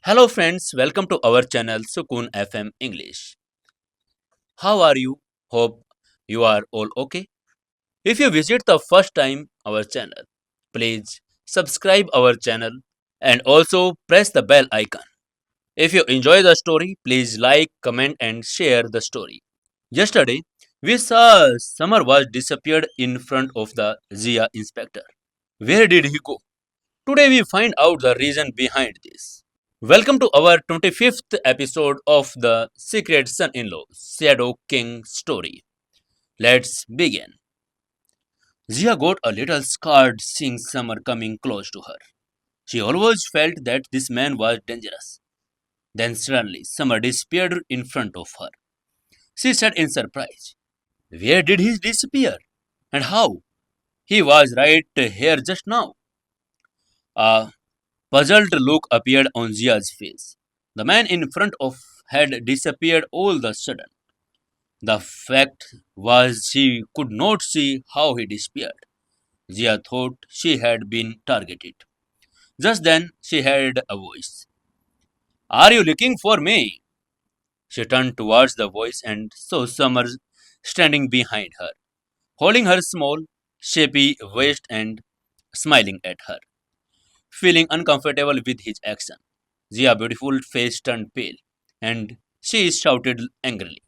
Hello friends, welcome to our channel Sukoon FM English. How are you? Hope you are all okay. If you visit the first time our channel, please subscribe our channel and also press the bell icon. If you enjoy the story, please like, comment and share the story. Yesterday, we saw Samar was disappeared in front of the Jiya inspector. Where did he go? Today we find out the reason behind this. Welcome to our 25th episode of the Secret Son in Law Shadow King story. Let's begin. Zia got a little scared seeing Summer coming close to her. She always felt that this man was dangerous. Then suddenly, Summer disappeared in front of her. She said in surprise, "Where did he disappear? And how? He was right here just now." A puzzled look appeared on Zia's face. The man in front of had disappeared all of a sudden. The fact was she could not see how he disappeared. Jia thought she had been targeted. Just then she heard a voice. "Are you looking for me?" She turned towards the voice and saw Summer standing behind her, holding her small, shapy waist and smiling at her. Feeling uncomfortable with his action, Jia's beautiful face turned pale, and she shouted angrily,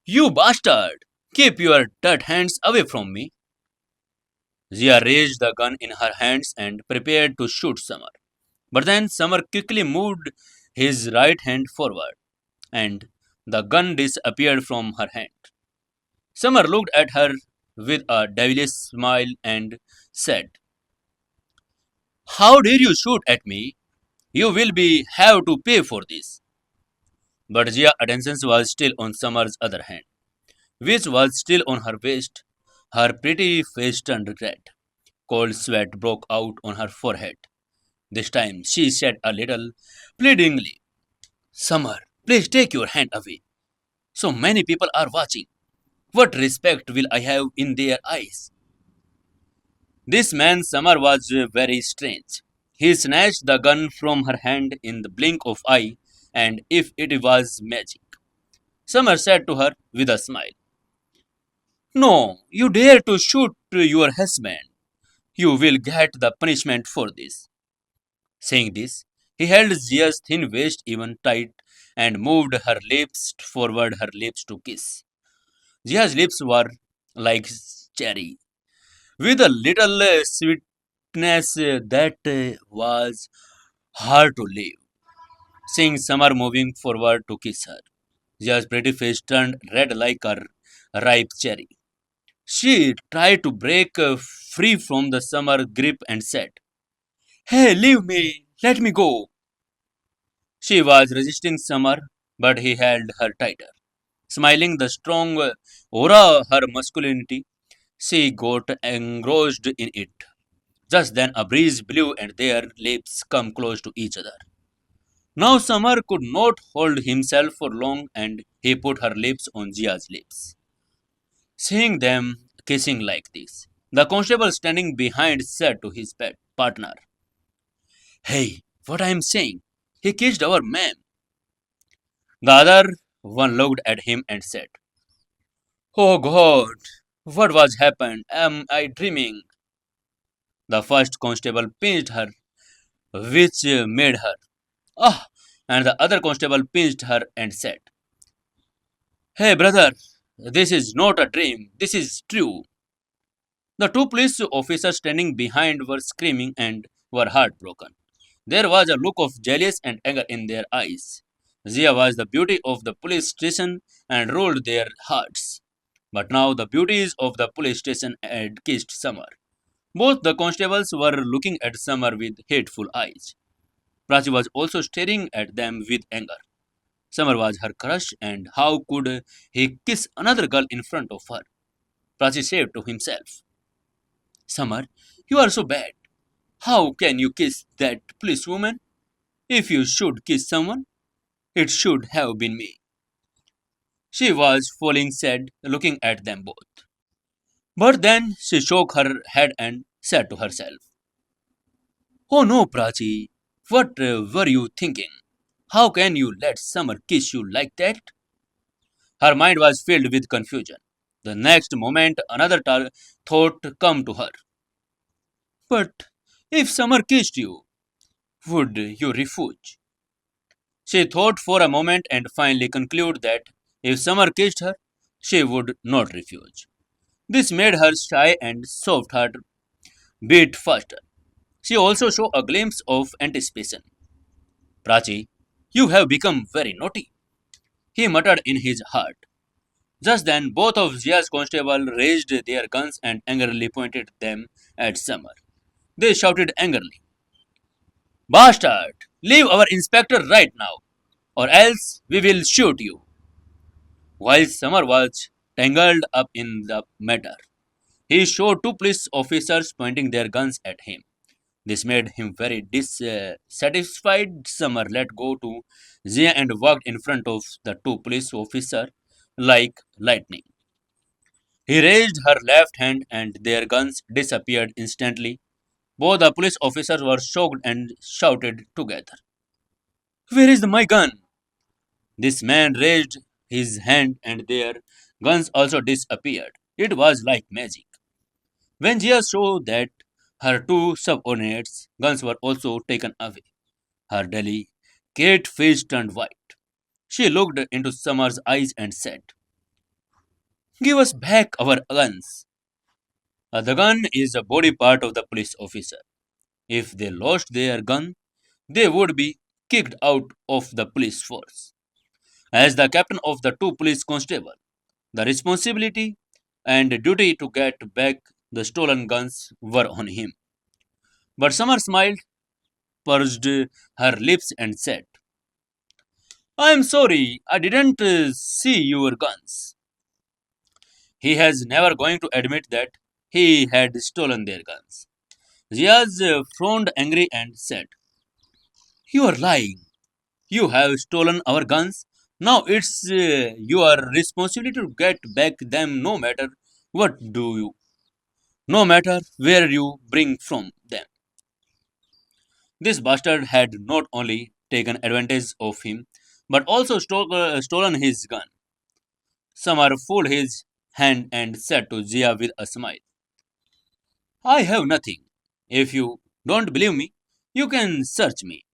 "You bastard! Keep your dirt hands away from me!" Jia raised the gun in her hands and prepared to shoot Summer. But then Summer quickly moved his right hand forward, and the gun disappeared from her hand. Summer looked at her with a devilish smile and said, "How dare you shoot at me? You will be have to pay for this." But Jia's attention was still on Summer's other hand, which was still on her waist. Her pretty face turned red. Cold sweat broke out on her forehead. This time she said a little pleadingly, "Summer, please take your hand away. So many people are watching. What respect will I have in their eyes?" This man Summer was very strange. He snatched the gun from her hand in the blink of eye, and if it was magic, Summer said to her with a smile, "No, you dare to shoot your husband. You will get the punishment for this." Saying this, he held Zia's thin waist even tight and moved her lips forward, her lips to kiss. Zia's lips were like cherry, with a little sweetness that was hard to leave. Seeing Summer moving forward to kiss her, Zia's pretty face turned red like a ripe cherry. She tried to break free from the Summer grip and said, "Hey, leave me! Let me go!" She was resisting Summer, but he held her tighter. Smiling the strong aura her masculinity, she got engrossed in it. Just then a breeze blew and their lips come close to each other. Now Summer could not hold himself for long and he put her lips on Jia's lips. Seeing them kissing like this, the constable standing behind said to his pet partner, "Hey, what I am saying? He kissed our man." The other one looked at him and said, "Oh God, what was happened? Am I dreaming?" The first constable pinched her, which made her, "Ah!" And the other constable pinched her and said, "Hey brother, this is not a dream, this is true." The two police officers standing behind were screaming and were heartbroken. There was a look of jealousy and anger in their eyes. Zia was the beauty of the police station and ruled their hearts. But now the beauties of the police station had kissed Summer. Both the constables were looking at Summer with hateful eyes. Prachi was also staring at them with anger. Summer was her crush, and how could he kiss another girl in front of her? Prachi said to himself, "Summer, you are so bad. How can you kiss that policewoman? If you should kiss someone, it should have been me." She was falling sad, looking at them both. But then she shook her head and said to herself, "Oh no, Prachi. What were you thinking? How can you let Summer kiss you like that? Her mind was filled with confusion. The next moment, another thought came to her. But if Summer kissed you, would you refuse? She thought for a moment and finally concluded that if Summer kissed her, she would not refuse. This made her shy and soft heart beat faster. She also showed a glimpse of anticipation. Prachi, you have become very naughty, he muttered in his heart. Just then, both of Jia's constables raised their guns and angrily pointed them at Summer. They shouted angrily, Bastard! Leave our inspector right now, or else we will shoot you. While Summer was tangled up in the matter, he saw two police officers pointing their guns at him. This made him very dissatisfied. Summer let go to Zia and walked in front of the two police officers like lightning. He raised her left hand and their guns disappeared instantly. Both the police officers were shocked and shouted together. Where is my gun? This man raised his hand and their guns also disappeared. It was like magic. When Jia saw that her two subordinates' guns were also taken away, her delicate face turned white. She looked into Summer's eyes and said, Give us back our guns. The gun is a body part of the police officer. If they lost their gun, they would be kicked out of the police force. As the captain of the two police constables, the responsibility and duty to get back the stolen guns were on him. But Summer smiled, pursed her lips, and said, I am sorry, I didn't see your guns. He has never going to admit that he had stolen their guns. Riaz frowned angry and said, You are lying. You have stolen our guns. Now it's your responsibility to get back them no matter what do you, no matter where you bring from them. This bastard had not only taken advantage of him, but also stolen his gun. Samar pulled his hand and said to Zia with a smile, I have nothing. If you don't believe me, you can search me.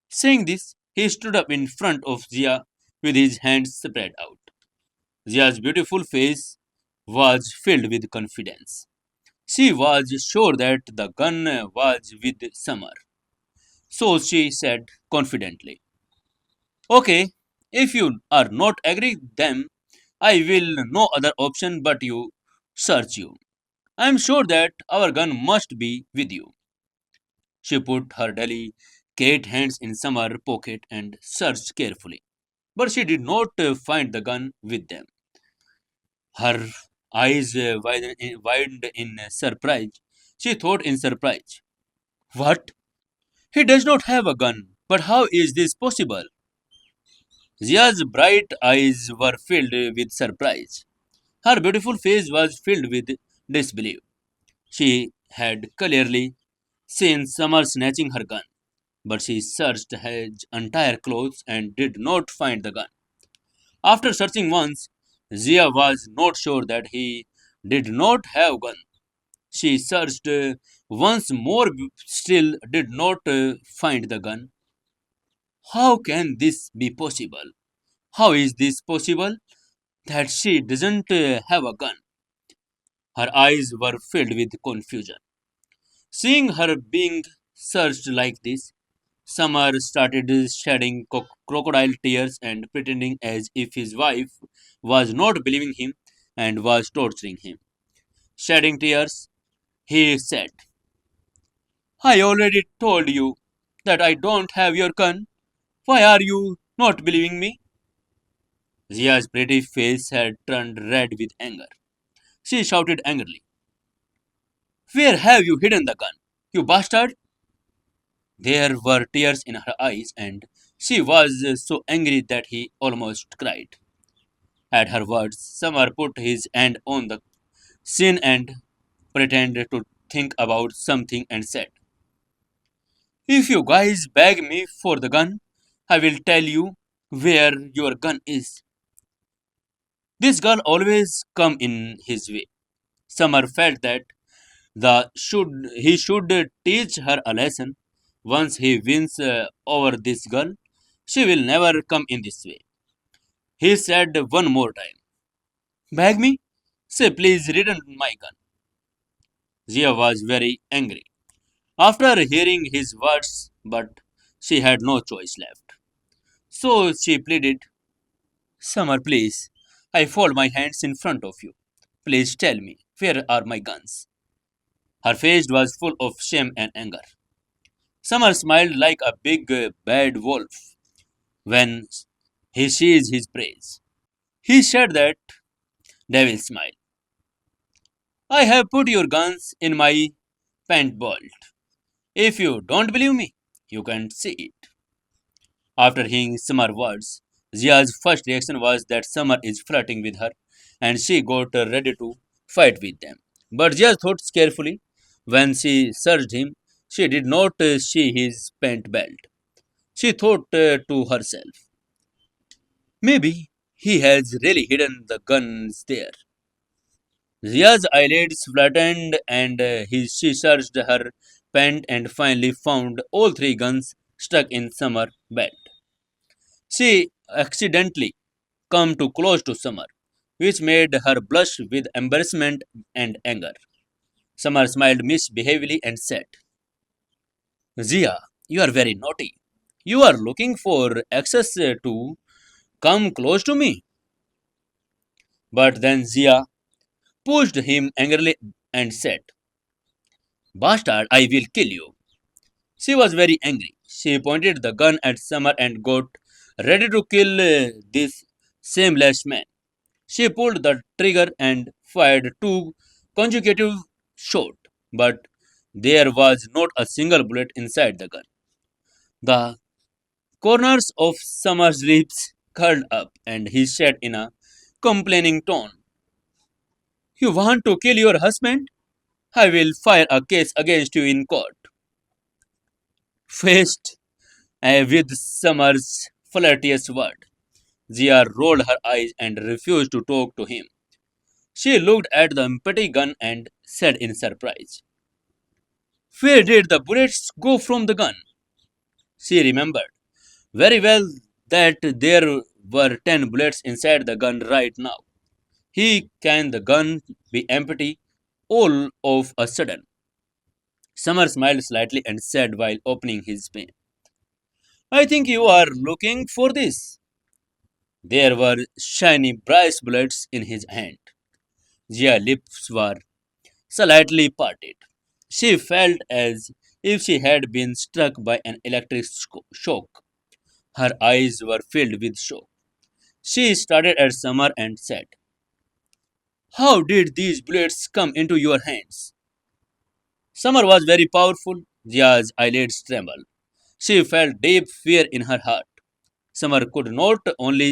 Saying this, he stood up in front of Zia with his hands spread out. Zia's beautiful face was filled with confidence. She was sure that the gun was with Samar. So she said confidently, Okay, if you are not agree then I will no other option but you search you. I am sure that our gun must be with you. She put her delicate hands in Samar's pocket and searched carefully. But she did not find the gun with them. Her eyes widened in surprise. She thought in surprise, What? He does not have a gun. But how is this possible? Zia's bright eyes were filled with surprise. Her beautiful face was filled with disbelief. She had clearly seen Summer snatching her gun, but she searched his entire clothes and did not find the gun. After searching once, Zia was not sure that he did not have gun. She searched once more, still did not find the gun. How can this be possible? How is this possible that she doesn't have a gun? Her eyes were filled with confusion. Seeing her being searched like this, Summer started shedding crocodile tears and pretending as if his wife was not believing him and was torturing him. Shedding tears, he said, I already told you that I don't have your gun. Why are you not believing me? Zia's pretty face had turned red with anger. She shouted angrily, Where have you hidden the gun? You bastard! There were tears in her eyes, and she was so angry that he almost cried. At her words, Samar put his hand on the chin and pretended to think about something and said, If you guys beg me for the gun, I will tell you where your gun is. This girl always come in his way. Summer felt that he should teach her a lesson. Once he wins over this girl, she will never come in this way. He said one more time, "Beg me? Say please return my gun." Zia was very angry after hearing his words, but she had no choice left. So she pleaded, "Summer, please. I fold my hands in front of you. Please tell me, where are my guns?" Her face was full of shame and anger. Summer smiled like a big bad wolf when he sees his prey. He said that devil smile. "I have put your guns in my pant belt. If you don't believe me, you can see it." After hearing Summer's words, Zia's first reaction was that Summer is flirting with her and she got ready to fight with them. But Zia thought carefully. When she searched him, she did not see his pant belt. She thought to herself, maybe he has really hidden the guns there. Zia's eyelids flattened and she searched her pant and finally found all three guns stuck in Summer's belt. She accidentally come too close to Summer, which made her blush with embarrassment and anger. Summer smiled misbehaviously and said, "Zia, you are very naughty. You are looking for access to come close to me." But then Zia pushed him angrily and said, "Bastard, I will kill you." She was very angry. She pointed the gun at Summer and got ready to kill this shameless man. She pulled the trigger and fired two consecutive shots, but there was not a single bullet inside the gun. The corners of Summer's lips curled up, and he said in a complaining tone, "You want to kill your husband? I will fire a case against you in court." Faced with Summer's flirtatious word, Zia rolled her eyes and refused to talk to him. She looked at the empty gun and said in surprise, "Where did the bullets go from the gun?" She remembered very well that there were 10 bullets inside the gun right now. Can the gun be empty all of a sudden? Summer smiled slightly and said while opening his pen, "I think you are looking for this." There were shiny brass bullets in his hand. Jia's lips were slightly parted. She felt as if she had been struck by an electric shock. Her eyes were filled with shock. She stared at Summer and said, "How did these bullets come into your hands?" Summer was very powerful. Jia's eyelids trembled. She felt deep fear in her heart. Summer could not only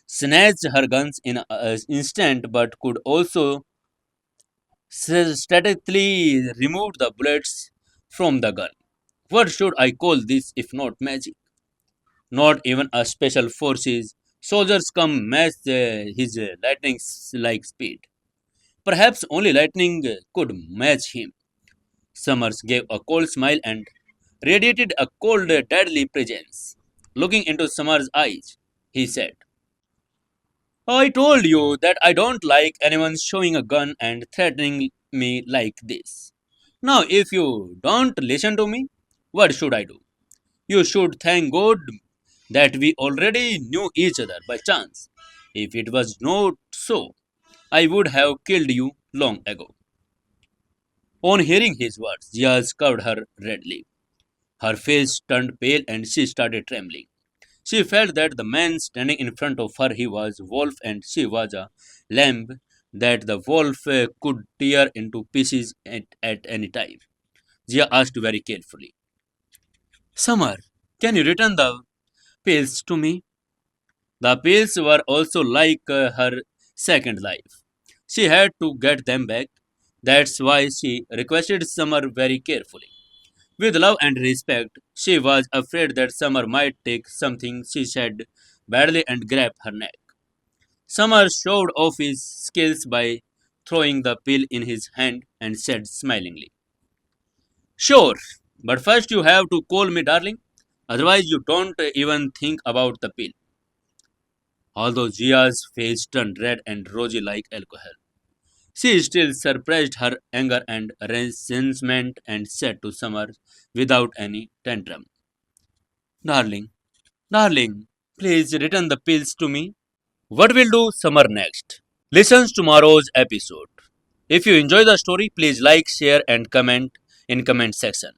snatch her guns in an instant but could also strategically remove the bullets from the gun. What should I call this if not magic? Not even a special forces soldiers come match his lightning like speed. Perhaps only lightning could match him. Summers gave a cold smile and radiated a cold, deadly presence. Looking into Summer's eyes, he said, "I told you that I don't like anyone showing a gun and threatening me like this. Now, if you don't listen to me, what should I do? You should thank God that we already knew each other by chance. If it was not so, I would have killed you long ago." On hearing his words, Jia covered her redly. Her face turned pale and she started trembling. She felt that the man standing in front of her he was wolf and she was a lamb that the wolf could tear into pieces at any time. Jia asked very carefully, "Summer, can you return the pills to me?" The pills were also like her second life. She had to get them back. That's why she requested Summer very carefully. With love and respect, she was afraid that Summer might take something she said badly and grab her neck. Summer showed off his skills by throwing the pill in his hand and said smilingly, "Sure, but first you have to call me darling, otherwise you don't even think about the pill." Although Jia's face turned red and rosy like alcohol, she still suppressed her anger and resentment and said to Summer without any tantrum, "Darling, darling, please return the pills to me." What will do Summer next? Listen to tomorrow's episode. If you enjoy the story, please like, share and comment in comment section.